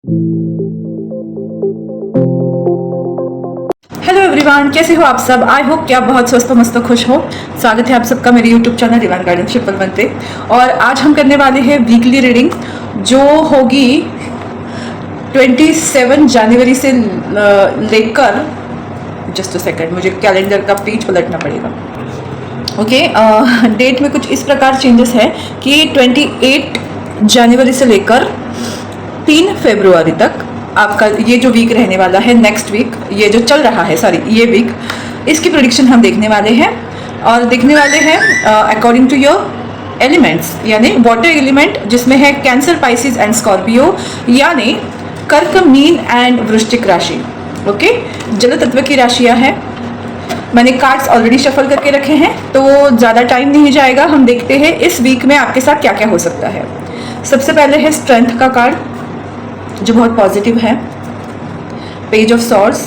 Hello everyone, कैसे हो आप सब। आई होप कि आप बहुत स्वस्थ मस्त खुश हो। स्वागत है आप सबका मेरे YouTube channel divine guidance triple one पे। और आज हम करने वाले हैं वीकली रीडिंग जो होगी 27 जनवरी से लेकर, जस्ट अ सेकंड, मुझे कैलेंडर का पेज पलटना पड़ेगा। ओके, डेट में कुछ इस प्रकार चेंजेस है कि 28 जनवरी से लेकर 3 फरवरी तक आपका ये जो वीक रहने वाला है, नेक्स्ट वीक, ये जो चल रहा है, सॉरी ये वीक, इसकी प्रेडिक्शन हम देखने वाले हैं। और देखने वाले हैं अकॉर्डिंग टू योर एलिमेंट्स, यानी वाटर एलिमेंट जिसमें है कैंसर, पाइसिस एंड स्कॉर्पियो, यानी कर्क, मीन एंड वृश्चिक राशि। ओके, जल तत्व की राशियां हैं। मैंने कार्ड्स ऑलरेडी शफल करके रखे हैं, तो ज़्यादा टाइम नहीं जाएगा। हम देखते हैं इस वीक में आपके साथ क्या क्या हो सकता है। सबसे पहले है स्ट्रेंथ का कार्ड जो बहुत पॉजिटिव है, page of swords,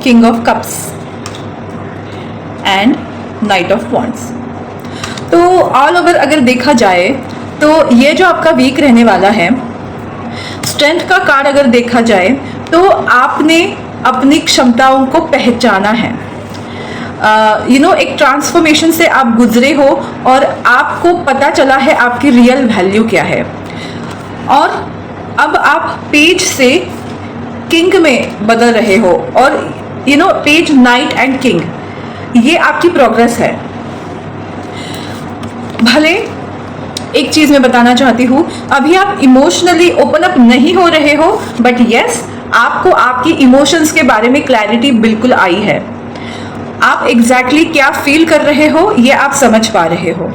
king of cups and night of wands. तो ऑल ओवर अगर देखा जाए तो ये जो आपका वीक रहने वाला है, स्ट्रेंथ का कार्ड अगर देखा जाए तो आपने अपनी क्षमताओं को पहचाना है। एक ट्रांसफॉर्मेशन से आप गुजरे हो और आपको पता चला है आपकी रियल वैल्यू क्या है। और अब आप पेज से किंग में बदल रहे हो और पेज नाइट एंड किंग, ये आपकी प्रोग्रेस है। भले एक चीज मैं बताना चाहती हूँ, अभी आप इमोशनली ओपन अप नहीं हो रहे हो, बट यस, आपको आपकी इमोशंस के बारे में क्लैरिटी बिल्कुल आई है। आप एग्जैक्टली क्या फील कर रहे हो ये आप समझ पा रहे हो।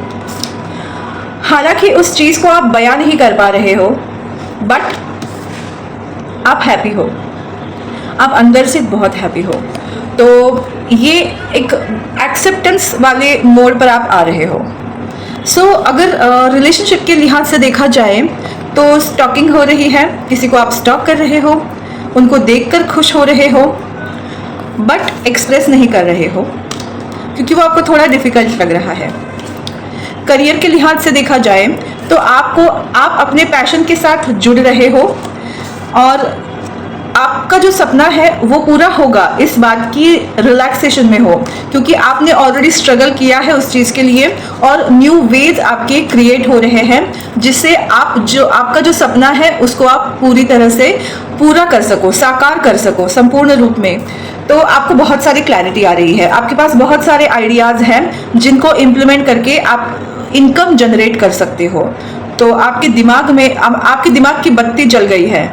हालांकि उस चीज को आप बयान नहीं कर पा रहे हो, बट आप हैप्पी हो, आप अंदर से बहुत हैप्पी हो। तो ये एक एक्सेप्टेंस वाले मोड पर आप आ रहे हो। अगर रिलेशनशिप के लिहाज से देखा जाए तो स्टॉकिंग हो रही है, किसी को आप स्टॉक कर रहे हो, उनको देखकर खुश हो रहे हो, बट एक्सप्रेस नहीं कर रहे हो क्योंकि वो आपको थोड़ा डिफिकल्ट लग रहा है। करियर के लिहाज से देखा जाए तो आप अपने पैशन के साथ जुड़ रहे हो और आपका जो सपना है वो पूरा होगा, इस बात की रिलैक्सेशन में हो, क्योंकि आपने ऑलरेडी स्ट्रगल किया है उस चीज़ के लिए और न्यू वेज आपके क्रिएट हो रहे हैं, जिससे आपका जो सपना है उसको आप पूरी तरह से पूरा कर सको, साकार कर सको संपूर्ण रूप में। तो आपको बहुत सारी क्लैरिटी आ रही है, आपके पास बहुत सारे आइडियाज़ हैं जिनको इम्प्लीमेंट करके आप इनकम जनरेट कर सकते हो। तो आपके दिमाग की बत्ती जल गई है,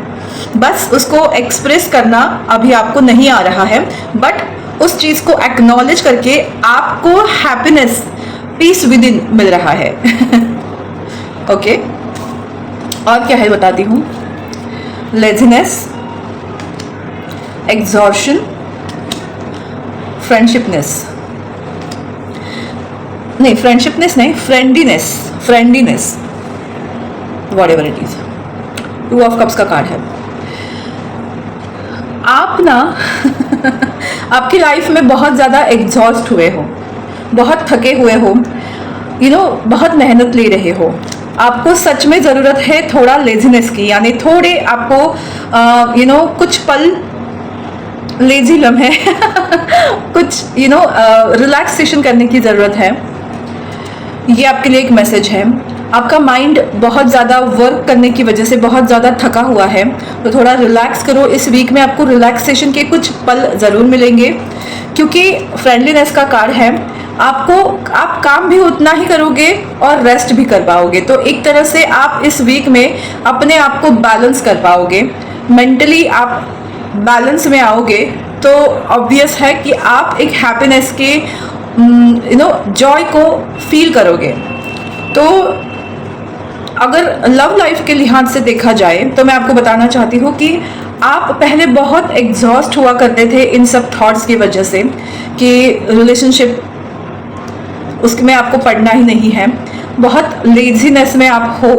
बस उसको एक्सप्रेस करना अभी आपको नहीं आ रहा है, बट उस चीज को एक्नॉलेज करके आपको हैप्पीनेस, पीस विद इन मिल रहा है। ओके, और क्या है बताती हूँ। लेजीनेस, एग्जॉर्शन, फ्रेंडशिपनेस नहीं, friendliness, whatever it is. 2 of cups का कार्ड है। आप ना आपकी लाइफ में बहुत ज़्यादा एग्जॉस्ट हुए हो, बहुत थके हुए हो, बहुत मेहनत ले रहे हो। आपको सच में ज़रूरत है थोड़ा लेजीनेस की, यानी थोड़े आपको कुछ पल लेजी लम्हे कुछ रिलैक्सेशन करने की ज़रूरत है। ये आपके लिए एक मैसेज है। आपका माइंड बहुत ज़्यादा वर्क करने की वजह से बहुत ज़्यादा थका हुआ है, तो थोड़ा रिलैक्स करो। इस वीक में आपको रिलैक्सेशन के कुछ पल ज़रूर मिलेंगे, क्योंकि फ्रेंडलीनेस का कार्ड है। आप काम भी उतना ही करोगे और रेस्ट भी कर पाओगे। तो एक तरह से आप इस वीक में अपने आप को बैलेंस कर पाओगे, मेंटली आप बैलेंस में आओगे। तो ऑब्वियस है कि आप एक हैप्पीनेस के जॉय को फील करोगे। तो अगर लव लाइफ के लिहाज से देखा जाए तो मैं आपको बताना चाहती हूँ कि आप पहले बहुत एग्जॉस्ट हुआ करते थे इन सब थॉट्स की वजह से कि रिलेशनशिप उसमें आपको पढ़ना ही नहीं है, बहुत लेजीनेस में आप हो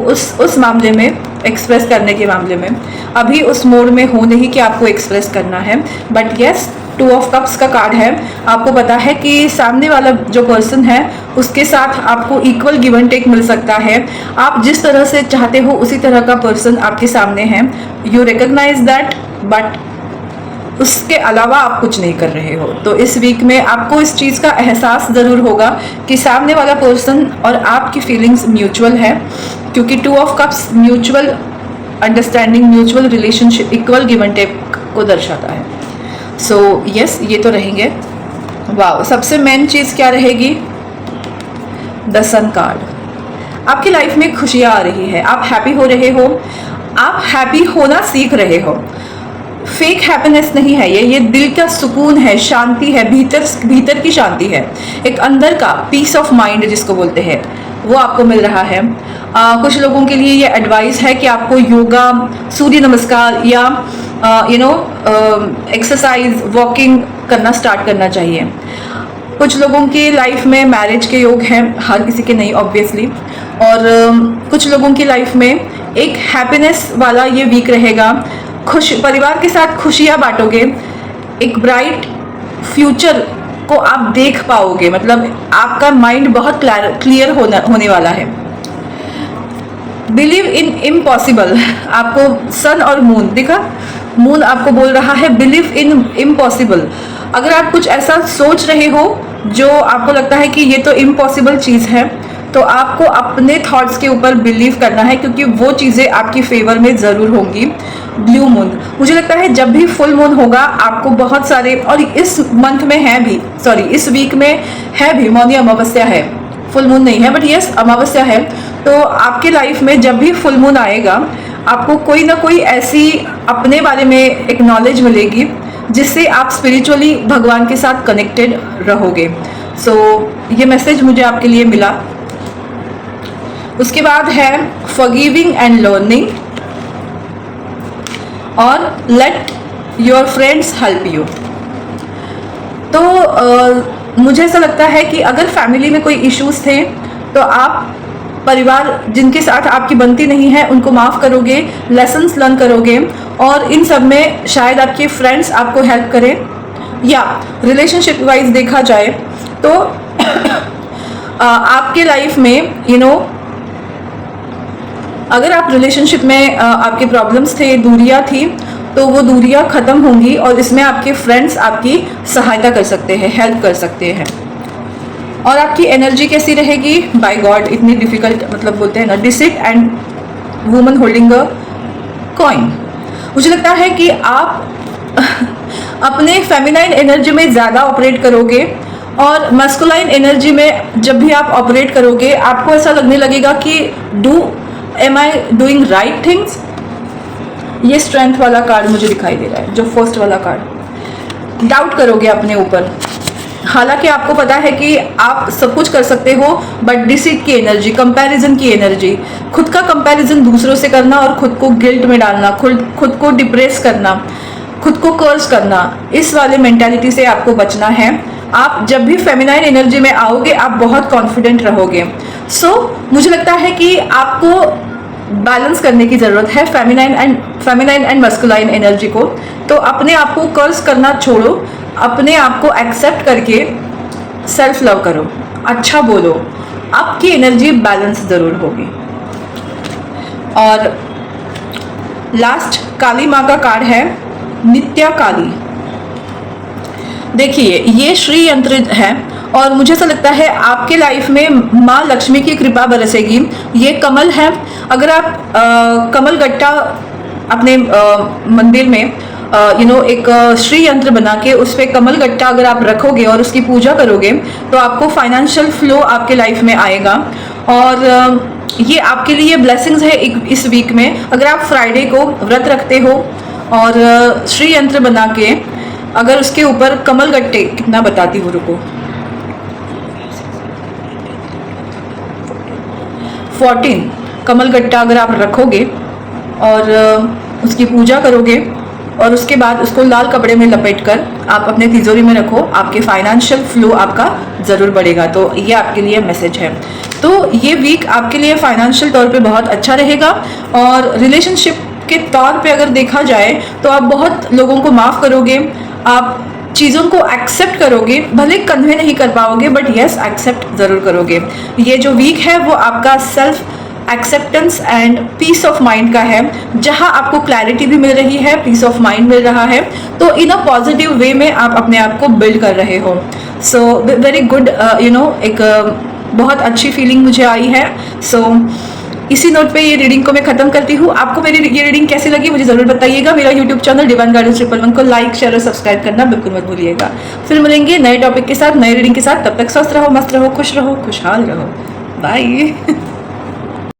उस मामले में, एक्सप्रेस करने के मामले में। अभी उस मोड में हो नहीं कि आपको एक्सप्रेस करना है, बट यस, 2 ऑफ कप्स का कार्ड है। आपको पता है कि सामने वाला जो पर्सन है उसके साथ आपको इक्वल गिव एंड टेक मिल सकता है। आप जिस तरह से चाहते हो उसी तरह का पर्सन आपके सामने है। यू रिकॉग्नाइज दैट, बट उसके अलावा आप कुछ नहीं कर रहे हो। तो इस वीक में आपको इस चीज़ का एहसास ज़रूर होगा कि सामने वाला पर्सन और आपकी फीलिंग्स म्यूचुअल है, क्योंकि 2 of cups mutual understanding, mutual relationship, equal give and take को दर्शाता है। सो यस, ये तो रहेंगे। वाह, सबसे मेन चीज़ क्या रहेगी? The sun card. आपकी लाइफ में खुशियाँ आ रही है, आप हैप्पी हो रहे हो, आप हैप्पी होना सीख रहे हो। फेक हैप्पीनेस नहीं है ये दिल का सुकून है, शांति है, भीतर की शांति है, एक अंदर का पीस ऑफ माइंड जिसको बोलते हैं, वो आपको मिल रहा है। कुछ लोगों के लिए ये एडवाइस है कि आपको योगा, सूर्य नमस्कार या एक्सरसाइज, वॉकिंग करना स्टार्ट करना चाहिए। कुछ लोगों की लाइफ में मैरिज के योग हैं, हर किसी के नहीं ऑब्वियसली, और कुछ लोगों की लाइफ में एक हैप्पीनेस वाला ये वीक रहेगा। परिवार के साथ खुशियाँ बांटोगे, एक ब्राइट फ्यूचर को आप देख पाओगे, मतलब आपका माइंड बहुत क्लियर होने वाला है। बिलीव इन इम्पॉसिबल, आपको सन और मून दिखा, मून आपको बोल रहा है बिलीव इन इम्पॉसिबल। अगर आप कुछ ऐसा सोच रहे हो जो आपको लगता है कि ये तो इम्पॉसिबल चीज़ है, तो आपको अपने थॉट्स के ऊपर बिलीव करना है, क्योंकि वो चीज़ें आपकी फेवर में ज़रूर होंगी। ब्लू मून, मुझे लगता है जब भी फुल मून होगा आपको बहुत सारे, और इस मंथ में है भी, सॉरी इस वीक में है भी, मौनी अमावस्या है, फुल मून नहीं है बट यस अमावस्या है। तो आपके लाइफ में जब भी फुल मून आएगा आपको कोई ना कोई ऐसी अपने बारे में एक नॉलेज मिलेगी जिससे आप स्पिरिचुअली भगवान के साथ कनेक्टेड रहोगे। सो ये मैसेज मुझे आपके लिए मिला। उसके बाद है फॉरगिविंग एंड लर्निंग और let your friends help you. तो मुझे ऐसा लगता है कि अगर फैमिली में कोई इश्यूज थे तो आप परिवार जिनके साथ आपकी बनती नहीं है उनको माफ़ करोगे, लेसन्स लर्न करोगे, और इन सब में शायद आपके फ्रेंड्स आपको हेल्प करें। या रिलेशनशिप वाइज देखा जाए तो आपके लाइफ में अगर आप रिलेशनशिप में आपके प्रॉब्लम्स थे, दूरियां थी, तो वो दूरियां ख़त्म होंगी और इसमें आपके फ्रेंड्स आपकी सहायता कर सकते हैं, हेल्प कर सकते हैं। और आपकी एनर्जी कैसी रहेगी? बाय गॉड, इतनी डिफिकल्ट, मतलब बोलते हैं ना, deceit and woman holding a coin. मुझे लगता है कि आप अपने फेमिनाइन एनर्जी में ज़्यादा ऑपरेट करोगे, और मस्कुलाइन एनर्जी में जब भी आप ऑपरेट करोगे आपको ऐसा लगने लगेगा कि am I doing right things. ये स्ट्रेंथ वाला कार्ड मुझे दिखाई दे रहा है, जो फर्स्ट वाला कार्ड। डाउट करोगे अपने ऊपर, हालांकि आपको पता है कि आप सब कुछ कर सकते हो, बट डिसीट की एनर्जी, कंपैरिजन की एनर्जी, खुद का कंपैरिजन दूसरों से करना और खुद को गिल्ट में डालना, खुद को डिप्रेस करना, खुद को कर्स करना, इस वाले मेंटालिटी से आपको बचना है। आप जब भी फेमिनाइन एनर्जी में आओगे आप बहुत कॉन्फिडेंट रहोगे। सो मुझे लगता है कि आपको बैलेंस करने की ज़रूरत है फेमिनाइन एंड मस्कुलाइन एनर्जी को। तो अपने आप को कर्स करना छोड़ो, अपने आप को एक्सेप्ट करके सेल्फ लव करो, अच्छा बोलो, आपकी एनर्जी बैलेंस ज़रूर होगी। और लास्ट काली माँ का कार्ड है, नित्या काली। देखिए ये श्री यंत्र है और मुझे ऐसा लगता है आपके लाइफ में माँ लक्ष्मी की कृपा बरसेगी। ये कमल है, अगर आप कमल गट्टा अपने मंदिर में एक श्री यंत्र बना के उस पर कमल गट्टा अगर आप रखोगे और उसकी पूजा करोगे तो आपको फाइनेंशियल फ्लो आपके लाइफ में आएगा। और ये आपके लिए ब्लेसिंग्स है इस वीक में। अगर आप फ्राइडे को व्रत रखते हो और श्री यंत्र बना के अगर उसके ऊपर कमल गट्टे, कितना बताती हूँ रुको, 14 कमल गट्टा अगर आप रखोगे और उसकी पूजा करोगे और उसके बाद उसको लाल कपड़े में लपेट कर आप अपने तिजोरी में रखो, आपके फाइनेंशियल फ्लो आपका ज़रूर बढ़ेगा। तो ये आपके लिए मैसेज है। तो ये वीक आपके लिए फाइनेंशियल तौर पे बहुत अच्छा रहेगा। और रिलेशनशिप के तौर पे अगर देखा जाए तो आप बहुत लोगों को माफ़ करोगे, आप चीज़ों को एक्सेप्ट करोगे, भले कन्वे नहीं कर पाओगे बट यस एक्सेप्ट ज़रूर करोगे। ये जो वीक है वो आपका self acceptance and peace of mind का है, जहां आपको क्लैरिटी भी मिल रही है, पीस ऑफ माइंड मिल रहा है, तो इन अ पॉजिटिव वे में आप अपने आप को बिल्ड कर रहे हो। सो वेरी गुड, एक बहुत अच्छी फीलिंग मुझे आई है। सो इसी नोट पे ये रीडिंग को मैं खत्म करती हूँ। आपको मेरी ये रीडिंग कैसी लगी मुझे जरूर बताइएगा। मेरा यूट्यूब चैनल डिवाइन गाइडेंस 111 को लाइक शेयर और सब्सक्राइब करना बिल्कुल मत भूलिएगा। फिर मिलेंगे नए टॉपिक के साथ, नए रीडिंग के साथ। तब तक स्वस्थ रहो, मस्त रहो, खुश रहो, खुशहाल रहो। बाय।